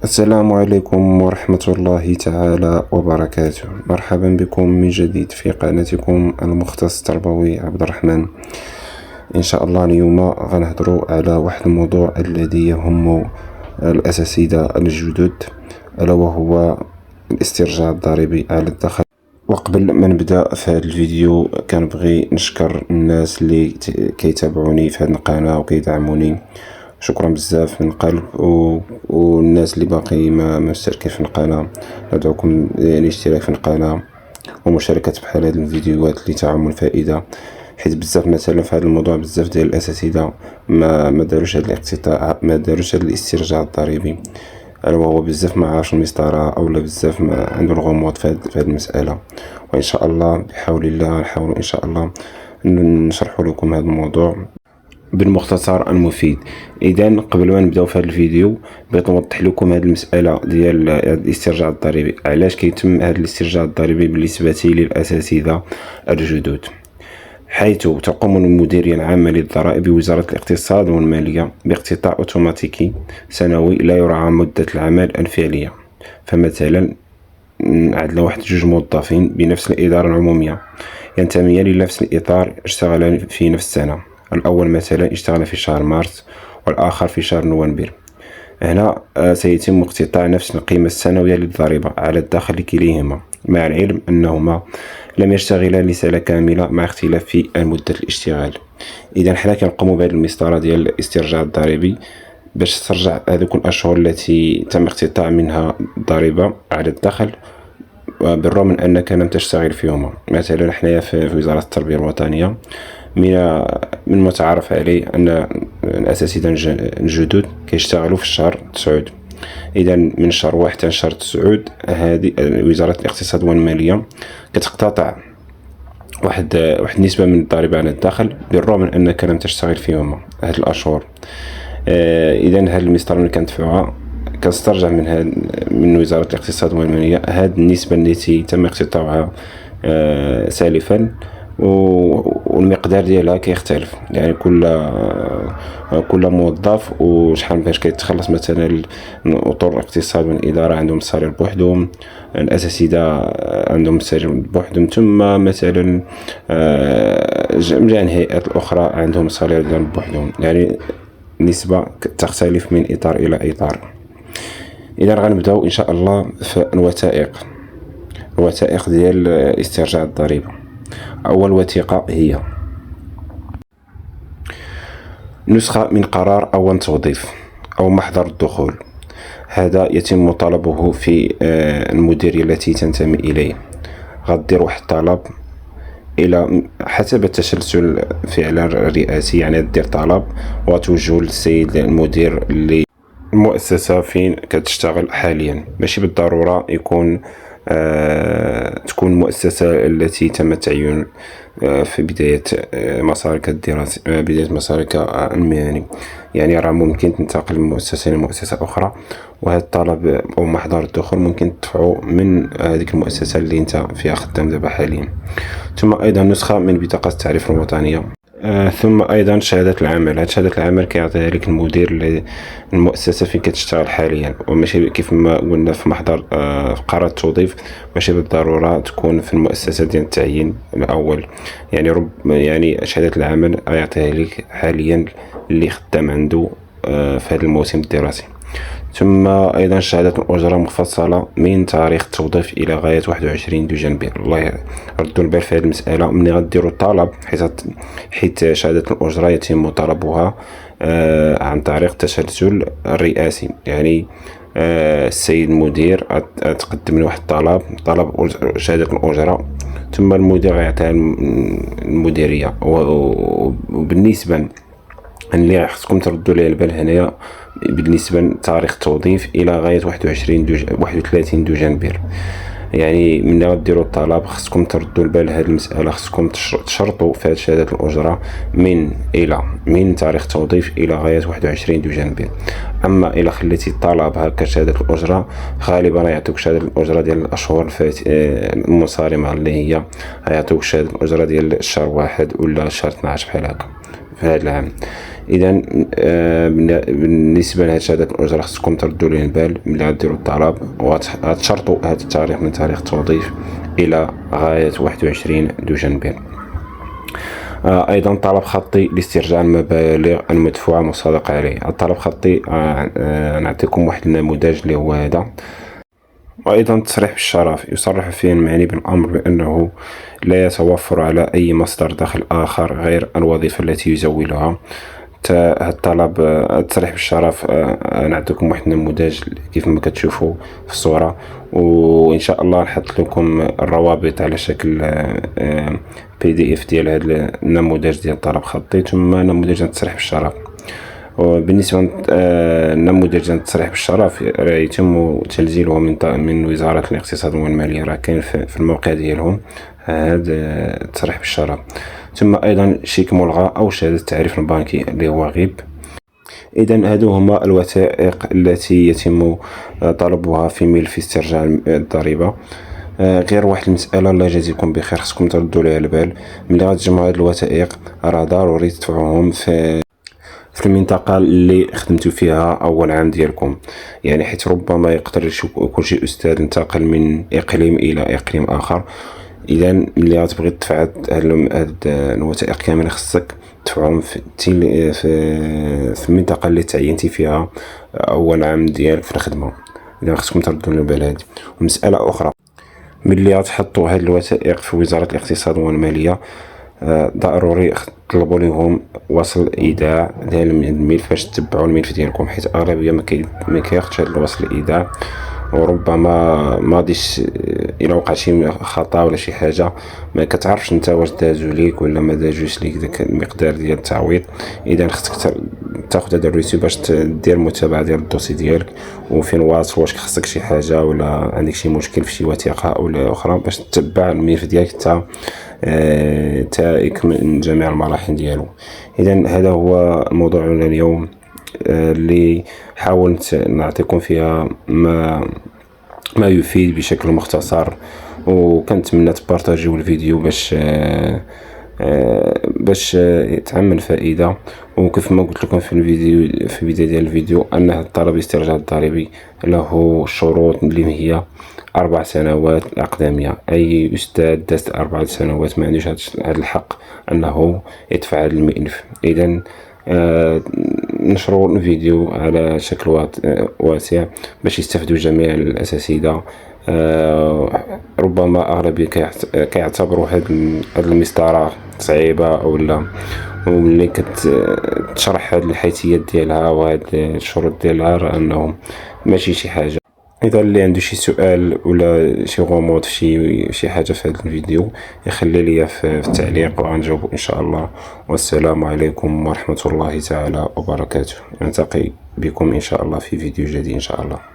السلام عليكم ورحمة الله تعالى وبركاته. مرحبا بكم من جديد في قناتكم المختص التربوي عبد الرحمن. إن شاء الله اليوم غنهضروا على واحد الموضوع الذي يهم الأساتذة الجدد، ألا وهو الاسترجاع الضريبي على الدخل. وقبل ما نبدأ في هذا الفيديو كنبغي نشكر الناس اللي كيتابعوني في هذه القناة وكيدعموني، شكرا بزاف من القلب. والناس اللي باقي ما مشتركين في القناة ندعوكم للاشتراك في القناة ومشاركة بحال هاد الفيديوهات اللي تعم الفائدة، حيت بزاف مثلا في هذا الموضوع بزاف ديال الاساتذه ما داروش هاد الاقتطاع، ما داروش هاد الاسترجاع الضريبي، الا وهو بزاف ما عارفش المسطره اولا بزاف ما عنده الغموض في هاد المساله. وان شاء الله بحول الله نحاول ان شاء الله نشرح لكم هذا الموضوع بالمختصر المفيد. اذا قبل ما نبداو في هذا الفيديو بغيت نوضح لكم هذه المساله ديال الاسترجاع الضريبي، علاش كيتم هذا الاسترجاع الضريبي بالنسبه للاساتذه الجدد، حيث تقوم المديرية العامة للضرائب بوزارة الاقتصاد والمالية باقتطاع أوتوماتيكي سنوي لا يراعى مدة العمل الفعلية. فمثلا عندنا واحد جوج موظفين بنفس الإدارة العمومية ينتميان لنفس الإطار، اشتغلان في نفس السنة، الأول مثلا اشتغل في شهر مارس والآخر في شهر نوفمبر. هنا سيتم اقتطاع نفس القيمة السنوية للضريبة على الدخل لكليهما، مع العلم أنهما لم يشتغلا لسنة كاملة مع اختلاف في مدة الاشتغال. إذا حنا كنقوموا بهذه المسطرة ديال الاسترجاع الضريبي باش ترجع هذوك الأشهر التي تم اقتطاع منها الضريبة على الدخل بالرغم من أنك لم تشتغل فيهما. مثلا حنايا في وزارة التربية الوطنية من المتعارف عليه أن الأساتذة الجدد كيشتغلوا في الشهر 9. إذا من شهر 1 حتى شهر 9 هذه وزارة الاقتصاد والمالية كتقتطع واحد النسبة من الضريبة على الدخل بالرغم من أنك لم تشتغل فيهما هذه الأشهر. إذا هذه المسطرة اللي كندفعوها كنسترجع من وزارة الاقتصاد والمالية هذه النسبة التي تم اقتطاعها سالفا، والمقدار ديالها كيختلف، يعني كل موظف وشحال باش كيتخلص. مثلا اطر الاقتصاد والاداره عندهم الصالير بوحدهم، الاساتذه عندهم الصالير بوحدهم، ثم مثلا جميع الهيئات الاخرى عندهم الصالير ديالهم بوحدهم، يعني النسبه تختلف من اطار الى اطار. اذا غنبداو ان شاء الله في الوثائق ديال استرجاع الضريبه. أول وثيقة هي نسخة من قرار أو توظيف أو محضر الدخول، هذا يتم طلبه في المديرية التي تنتمي إليه. غدير واحد الطلب إلى حسب التسلسل فعلا الرئاسي، يعني دير طلب وتوجه للسيد المدير المؤسسة فين كتشتغل حاليا، ماشي بالضرورة يكون تكون المؤسسة التي تم التعيين في بداية مسارك الدراسي، بداية مسارك المهني، يعني راه ممكن تنتقل من مؤسسة إلى مؤسسة أخرى، وهذا الطلب أو محضر الدخول ممكن تدفعه من هذيك المؤسسة اللي انت فيها خدام دابا حاليا. ثم أيضا نسخة من بطاقة التعريف الوطنية، ثم ايضا شهاده العمل. هاد شهاده العمل كيعطيها لك المدير المؤسسه فين كتشتغل حاليا، وماشي كيف ما قلنا في محضر قرار التوظيف ماشي بالضروره تكون في المؤسسه ديال التعيين الاول، يعني شهاده العمل يعطيها لك حاليا اللي خدام عنده في هذا الموسم الدراسي. ثم أيضا شهادة الأجرة مفصلة من تاريخ التوظيف إلى غاية 21 دجنبر. الله ردوا البال في هذه المسألة ملي غديروا الطلب، حيت شهادة الأجرة يتم طلبها عن طريق التسلسل الرئاسي، يعني السيد المدير تقدم له واحد طلب شهادة الأجرة، ثم المدير غيعطيها المديرية. وبالنسبة اللي خصكم تردوا ليه البال هنايا بالنسبه لتاريخ التوظيف الى غايه 31 دجنبر، يعني من غديروا الطلب خصكم تردوا البال هذه المساله، خصكم تشرطوا في شهاده الاجره من تاريخ التوظيف الى غايه 21 دجنبر. اما الى خليتي الطلب هكا شهاده الاجره غالبا يعطيوك شهاده الاجره ديال الاشهر المنصرمه، اللي هي يعطيوك شهاده الاجره ديال الشهر 1 ولا الشهر 12 بحال هكا في هذا العام. اذا بالنسبه لهاد شهاده الاجره خصكم تردوا ليه البال ملي غديروا الطلب، وغتشرطوا هذا التاريخ من تاريخ التوظيف الى غايه 21 دجنبر. ايضا طلب خطي لاسترجاع المبالغ المدفوعه مصادقه عليه. الطلب الخطي نعطيكم واحد النموذج اللي هو هذا. وأيضا التصريح بالشرف يصرح فيه المعني بالأمر بأنه لا يتوفر على أي مصدر دخل آخر غير الوظيفة التي يزولها. الطلب التصريح بالشرف نعطيكم واحد النموذج كيف ما كتشوفوا في الصورة، وإن شاء الله نحط لكم الروابط على شكل PDF ديال هذا النموذج ديال الطلب الخطي ثم نموذج التصريح بالشرف. وبالنسبة للنموذج ديال التصريح بالشرف يتم تنزيله من وزارة الاقتصاد والمالية، راه كاين في الموقع ديالهم هذا التصريح بالشرف. ثم أيضا شيك ملغى أو شهادة التعريف البنكي اللي هو غيب. إذن هادو هما الوثائق التي يتم طلبها في ملف استرجاع الضريبة. غير واحد المسألة، الله يجازيكم بخير، خصكم تردوا ليها البال ملي غتجمعوا هاد الوثائق، راه ضروري تدفعوهم في المنطقة اللي خدمتوا فيها أول عام ديالكم، يعني حيت ربما يقدر يكون شي أستاذ انتقل من إقليم إلى إقليم آخر. إذا ملي غتبغي تدفع هاد الوثائق كاملة خصك تدفعهم في المنطقة اللي تعينتي فيها أول عام ديالك في الخدمة. إذا خصكم تردوا البال هادي. ومسألة أخرى، ملي غتحطوا هاد الوثائق في وزارة الاقتصاد والمالية ضروري طلبوا لهم وصل ايداع ديال الملف باش تتبعوا الملف ديالكم، حيت اغلبيه ما كياخذش هذا الوصل الايداع، وربما ما غاديش الا وقع شي خطا ولا شي حاجه ما كتعرفش انت واش دازو ليك ولا ما دازوش ليك داك المقدار ديال التعويض. اذا خصك تاخذ هذا الريسي باش دير متابعه ديال الدوسي ديالك، وفين واصل واش خصك شي حاجه ولا عندك شي مشكل في شي وثيقه او اخرى باش تتبع الملف ديالك تا يكمل جميع المراحل ديالو. اذا هذا هو الموضوع اليوم اللي حاولت نعطيكم فيها ما يفيد بشكل مختصر، وكنتمنى تبارطاجيو الفيديو باش يتعمل فائده. وكيف ما قلت لكم في الفيديو في البدايه ديال الفيديو ان الطلب الاسترجاع الضريبي له شروط اللي هي 4 سنوات الأقدمية. أي أستاذ داز 4 سنوات ما عندوش هذا الحق أنه يدفع هذا الملف. إذا نشروا الفيديو على شكل واسع باش يستفدوا جميع الأساتذة. ربما أغلبية كيعتبروا هذه المسطرة صعيبة أو لا، وملي كتشرح هذه الحيثيات ديالها وهذه الشروط ديالها راه أنهم ماشي شي حاجة. اذا اللي عنده شي سؤال ولا شي غموض في شي حاجه في هذا الفيديو يخلي لي في التعليق وغنجاوب ان شاء الله. والسلام عليكم ورحمه الله تعالى وبركاته. نلتقي بكم ان شاء الله في فيديو جديد ان شاء الله.